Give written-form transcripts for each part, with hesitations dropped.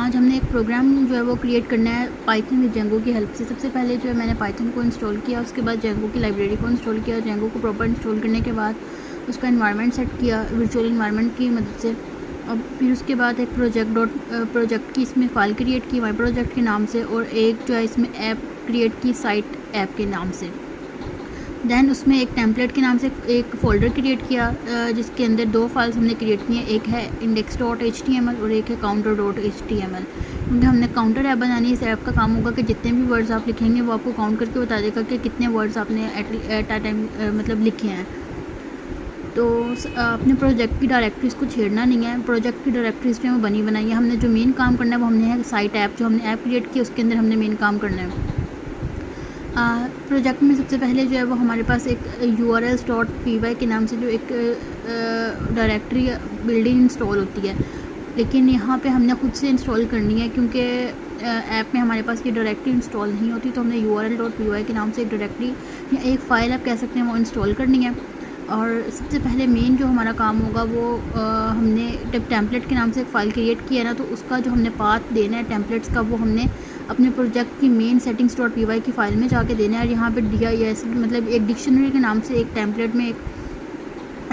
आज हमने एक प्रोग्राम जो है वो क्रिएट करना है पाइथन विद जेंगो की हेल्प से। सबसे पहले जो है मैंने पाइथन को इंस्टॉल किया, उसके बाद जेंगो की लाइब्रेरी को इंस्टॉल किया। जेंगो को प्रॉपर इंस्टॉल करने के बाद उसका एनवायरनमेंट सेट किया वर्चुअल एनवायरनमेंट की मदद से। अब फिर उसके बाद एक प्रोजेक्ट की इसमें फ़ाइल क्रिएट की माई प्रोजेक्ट के नाम से, और एक जो है इसमें ऐप क्रिएट की साइट ऐप के नाम से। दैन उसमें एक टेम्पलेट के नाम से एक फ़ोल्डर क्रिएट किया जिसके अंदर दो फाइल्स हमने क्रिएट की हैं, एक है index.html और एक है counter.html। क्योंकि हमने काउंटर ऐप बनानी है। इस ऐप का काम होगा कि जितने भी वर्ड्स आप लिखेंगे वो आपको काउंट करके बता देगा कि कितने वर्ड्स आपने एट अ टाइम मतलब लिखे हैं। तो अपने प्रोजेक्ट की डायरेक्टरीज़ को छेड़ना नहीं है। प्रोजेक्ट की डायरेक्टरीज़ जो है वो बनी बनाई है। हमने जो मेन काम करना है वो हमने है साइट ऐप, जो हमने ऐप क्रिएट की उसके अंदर हमने मेन काम करना है। प्रोजेक्ट में सबसे पहले जो है वो हमारे पास एक urls.py के नाम से जो एक डायरेक्टरी बिल्डिंग इंस्टॉल होती है, लेकिन यहाँ पे हमने खुद से इंस्टॉल करनी है क्योंकि ऐप में हमारे पास ये डायरेक्टरी इंस्टॉल नहीं होती। तो हमने url.py के नाम से एक डायरेक्टरी या एक फ़ाइल आप कह सकते हैं वो इंस्टॉल करनी है। और सबसे पहले मेन जो हमारा काम होगा वो हमने टेम्पलेट के नाम से एक फ़ाइल क्रिएट किया है ना, तो उसका जो हमने पाथ देना है टेम्पलेट्स का वो हमने अपने प्रोजेक्ट की मेन settings.py की फ़ाइल में जाके देना है। और यहाँ पे DIS मतलब एक डिक्शनरी के नाम से एक टेम्पलेट में एक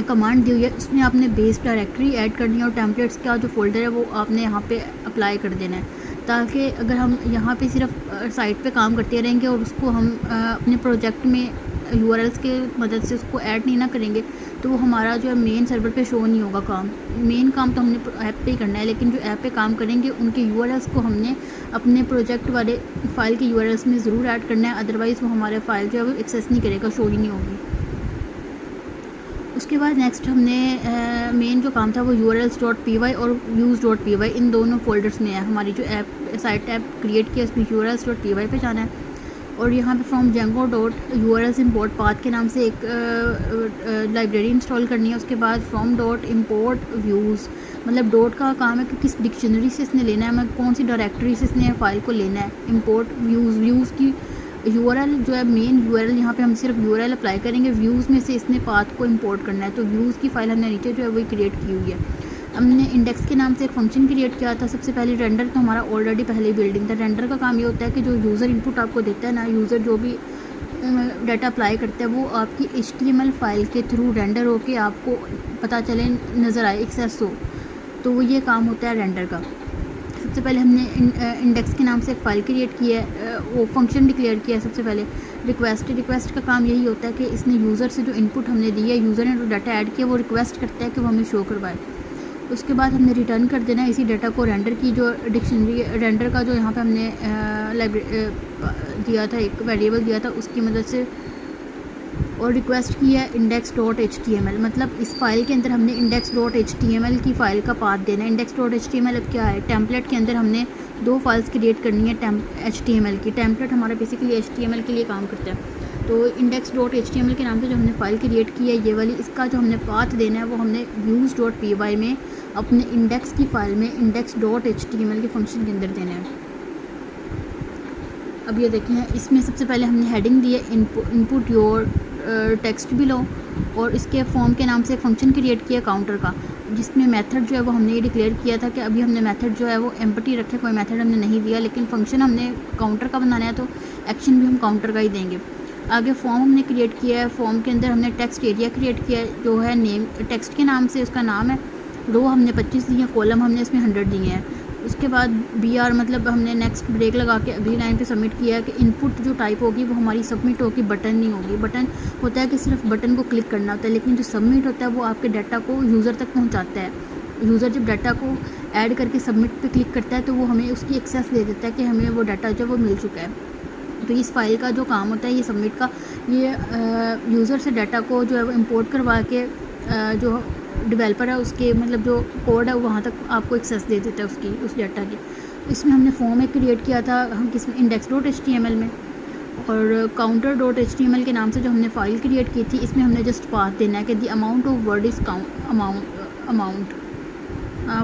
कमांड दी हुई है, उसमें आपने बेस डायरेक्टरी ऐड करनी है और टेम्पलेट्स का जो फोल्डर है वो आपने यहाँ पे अप्लाई कर देना है, ताकि अगर हम यहाँ पे सिर्फ साइट पे काम करते रहेंगे और उसको हम अपने प्रोजेक्ट में URLs के मदद से उसको ऐड नहीं ना करेंगे तो वो हमारा जो है मेन सर्वर पे शो नहीं होगा। मेन काम तो हमने ऐप पे ही करना है, लेकिन जो ऐप पे काम करेंगे उनके URLs को हमने अपने प्रोजेक्ट वाले फ़ाइल के URLs में ज़रूर ऐड करना है, अदरवाइज़ वो हमारे फ़ाइल जो है वो एक्सेस नहीं करेगा, शो ही नहीं होगी। उसके बाद नेक्स्ट हमने मेन जो काम था वो urls.py और views.py इन दोनों फोल्डर्स में है। हमारी जो ऐप साइट ऐप क्रिएट किया उसमें urls.py पे जाना है, और यहाँ पे फ्रॉम django.urls import path के नाम से एक लाइब्रेरी इंस्टॉल करनी है। उसके बाद फ्रॉम .import views मतलब डॉट का काम है कि किस डिक्शनरी से इसने लेना है, मैं कौन सी डायरेक्टरी से इसने फ़ाइल को लेना है। import व्यूज़ की URL जो है मेन URL, यहाँ पे हम सिर्फ URL अप्लाई करेंगे। व्यूज़ में से इसने पाथ को इंपोर्ट करना है, तो व्यूज़ की फ़ाइल हमने नीचे जो है वही क्रिएट की हुई है। हमने इंडेक्स के नाम से एक फंक्शन क्रिएट किया था। सबसे पहले रेंडर तो हमारा ऑलरेडी पहले ही बिल्डिंग था। रेंडर का काम ये होता है कि जो यूज़र इनपुट आपको देता है ना, यूज़र जो भी डाटा अप्लाई करता है वो आपकी HTML फ़ाइल के थ्रू रेंडर होके आपको पता चले, नज़र आए, एक्सेस हो, तो वो ये काम होता है रेंडर का। सबसे पहले हमने इंडेक्स के नाम से एक फ़ाइल क्रिएट की है, वो फंक्शन डिक्लेयर किया है। सबसे पहले रिक्वेस्ट का काम यही होता है कि इसने यूज़र से जो इनपुट हमने दी है, यूज़र ने जो डाटा ऐड किया वो रिक्वेस्ट करता है कि वो हमें शो करवाए। उसके बाद हमने रिटर्न कर देना है इसी डाटा को। रेंडर की जो डिक्शनरी रेंडर का जो यहाँ पे हमने दिया था, एक वेरिएबल दिया था, उसकी मदद से, और रिक्वेस्ट की है index.html मतलब इस फाइल के अंदर हमने index.html की फ़ाइल का पाथ देना है। index.html अब क्या है, टेम्पलेट के अंदर हमने दो फाइल्स क्रिएट करनी है HTML की। टेम्पलेट हमारा बेसिकली HTML के लिए काम करता है। तो index.html के नाम से जो हमने फ़ाइल क्रिएट की है ये वाली, इसका जो हमने पाथ देना है वो हमने views.py में अपने इंडेक्स की फ़ाइल में index.html के फंक्शन के अंदर देना है। अब ये देखें, इसमें सबसे पहले हमने हेडिंग दी है इनपुट योर टेक्स्ट बिलो, और इसके फॉर्म के नाम से एक फ़ंक्शन क्रिएट किया काउंटर का, जिसमें मेथड जो है वो हमने ये डिक्लेयर किया था कि अभी हमने मेथड जो है वो एम्प्टी रखे, कोई मेथड हमने नहीं दिया, लेकिन फंक्शन हमने काउंटर का बनाना है तो एक्शन भी हम काउंटर का ही देंगे। आगे फॉर्म हमने क्रिएट किया है। फॉर्म के अंदर हमने टेक्स्ट एरिया क्रिएट किया है जो है नेम, टेक्स्ट के नाम से उसका नाम है। रो हमने 25 दी है, कॉलम हमने इसमें 100 दिए हैं। उसके बाद BR मतलब हमने नेक्स्ट ब्रेक लगा के अगली लाइन पे सबमिट किया है कि इनपुट जो टाइप होगी वो हमारी सबमिट होगी, बटन नहीं होगी। बटन होता है कि सिर्फ बटन को क्लिक करना होता है, लेकिन जो सबमिट होता है वो आपके डाटा को यूज़र तक पहुंचाता है। यूज़र जब डाटा को ऐड करके सबमिट पे क्लिक करता है तो वो हमें उसकी एक्सेस दे देता है कि हमें वो डाटा जो वो मिल चुका है। तो इस फाइल का जो काम होता है ये सबमिट का, ये यूज़र से डाटा को जो है वो इम्पोर्ट करवा के जो डेवलपर है उसके मतलब जो कोड है वहाँ तक आपको एक्सेस दे देता है उसकी उस डाटा की। इसमें हमने फॉर्म एक क्रिएट किया था हम किसमें, index.html में, और counter.html के नाम से जो हमने फ़ाइल क्रिएट की थी इसमें हमने जस्ट पाथ देना है कि the amount of word is amount.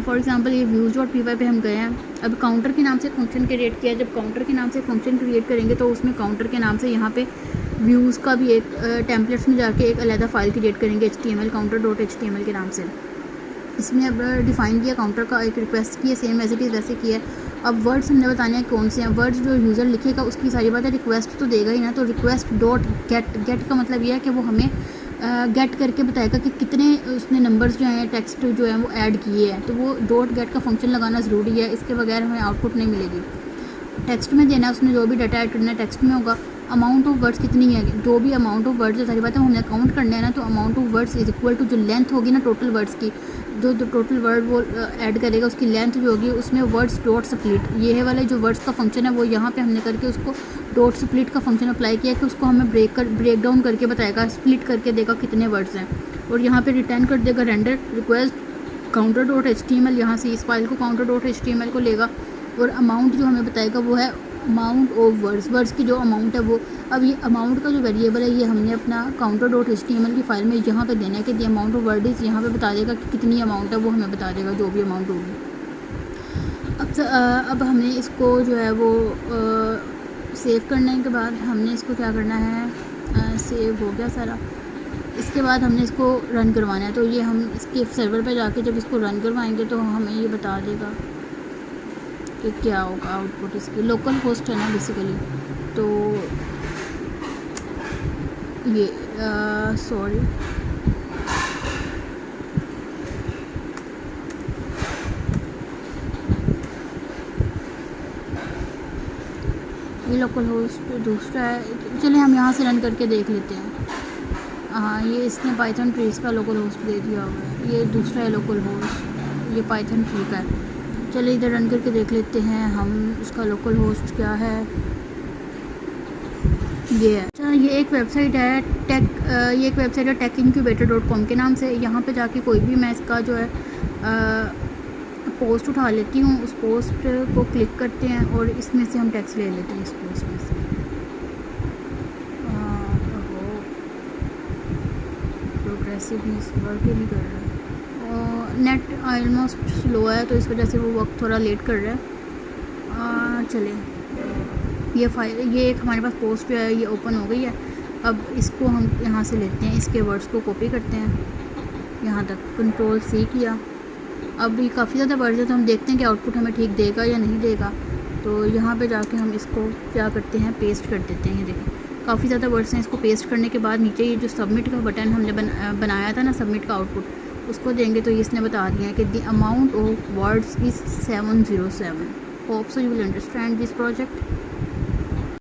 For example ये views.py पे हम गए हैं। अब काउंटर के नाम से फंक्शन क्रिएट किया। जब काउंटर के नाम से फंक्शन क्रिएट करेंगे तो उसमें काउंटर के नाम से यहाँ पे व्यूज़ का भी एक टेम्पलेट्स में जाके एक अलग फ़ाइल क्रिएट करेंगे HTML counter.html के नाम से। इसमें अब डिफ़ाइन किया काउंटर का, एक रिक्वेस्ट की है, सेम एज इट इज़ वैसे किया है, अब वर्ड्स हमने बताने हैं कौन से हैं। वर्ड्स जो यूज़र लिखेगा उसकी सारी बात है, रिक्वेस्ट तो देगा ही ना, तो रिक्वेस्ट डॉट गेट, गेट का मतलब यह है कि वो हमें गेट करके बताएगा कि कितने उसने नंबर्स जो हैं टेक्स्ट जो है वो ऐड किए हैं, तो वो डॉट गेट का फंक्शन लगाना ज़रूरी है, इसके बगैर हमें आउटपुट नहीं मिलेगी। टेक्स्ट में देना, उसने जो भी डाटा ऐड करना है टेक्स्ट में होगा। अमाउंट ऑफ वर्ड्स कितनी है, जो भी अमाउंट ऑफ वर्ड्स है सारी बात है हमने काउंट करना है ना, तो amount of words is equal to जो लेंथ होगी ना टोटल वर्ड्स की, जो टोटल वर्ड वो ऐड करेगा उसकी लेंथ जो होगी उसमें वर्ड्स डॉट स्प्लिट, ये है वाला जो वर्ड्स का फंक्शन है वो यहाँ पे हमने करके उसको डॉट स्प्लिट का फंक्शन अप्लाई किया कि उसको हमें ब्रेक डाउन करके बताएगा, स्प्लिट करके देगा कितने वर्ड्स हैं, और यहाँ पे रिटर्न कर देगा render request counter dot HTML, यहाँ से इस फाइल को काउंटर डॉट HTML को लेगा, और अमाउंट जो हमें बताएगा वो है अमाउंट ऑफ वर्ड्स, वर्ड्स की जो अमाउंट है वो। अब ये अमाउंट का जो वेरिएबल है ये हमने अपना काउंटर डॉट HTML की फ़ाइल में यहाँ पे देना है कि the amount of word is, यहाँ पे बता देगा कि कितनी अमाउंट है, वो हमें बता देगा जो भी अमाउंट होगी। अब हमने इसको जो है वो सेव करने के बाद हमने इसको क्या करना है, सेव हो गया सारा, इसके बाद हमने इसको रन करवाना है, तो ये हम इसके सर्वर पे जाके जब इसको रन करवाएंगे तो हमें ये बता देगा कि क्या होगा आउटपुट इसकी। लोकल होस्ट है ना बेसिकली, तो ये सॉरी ये लोकल होस्ट दूसरा है, चलिए हम यहाँ से रन करके देख लेते हैं। हाँ, ये इसने पाइथन ट्रीज का लोकल होस्ट दे दिया हुआ है, ये दूसरा है लोकल होस्ट, ये पाइथन ट्री का है। चलिए इधर रन करके देख लेते हैं हम उसका लोकल होस्ट क्या है। ये है, अच्छा ये एक वेबसाइट है tecincubator.com के नाम से। यहाँ पे जाके कोई भी मैं इसका जो है पोस्ट उठा लेती हूँ, उस पोस्ट को क्लिक करते हैं और इसमें से हम टेक्स्ट ले लेते हैं इस पोस्ट में से। प्रोग्रेसिवनेस वर्क ही नहीं कर रहा है, नेट ऑलमोस्ट स्लो है तो इस वजह से वो वक्त थोड़ा लेट कर रहा है। चले ये फाइल, ये एक हमारे पास पोस्ट जो है ये ओपन हो गई है। अब इसको हम यहाँ से लेते हैं, इसके वर्ड्स को कॉपी करते हैं यहाँ तक, Ctrl+C किया। अब ये काफ़ी ज़्यादा वर्ड्स है तो हम देखते हैं कि आउटपुट हमें ठीक देगा या नहीं देगा, तो यहाँ पे जाके हम इसको क्या करते हैं, पेस्ट कर देते हैं। ये देखिए काफ़ी ज़्यादा वर्ड्स हैं, इसको पेस्ट करने के बाद नीचे ये जो सबमिट का बटन हमने बनाया था ना, सबमिट का आउटपुट, उसको देंगे तो इसने बता दिया है कि the amount of words is 707। Hope so you will understand this project.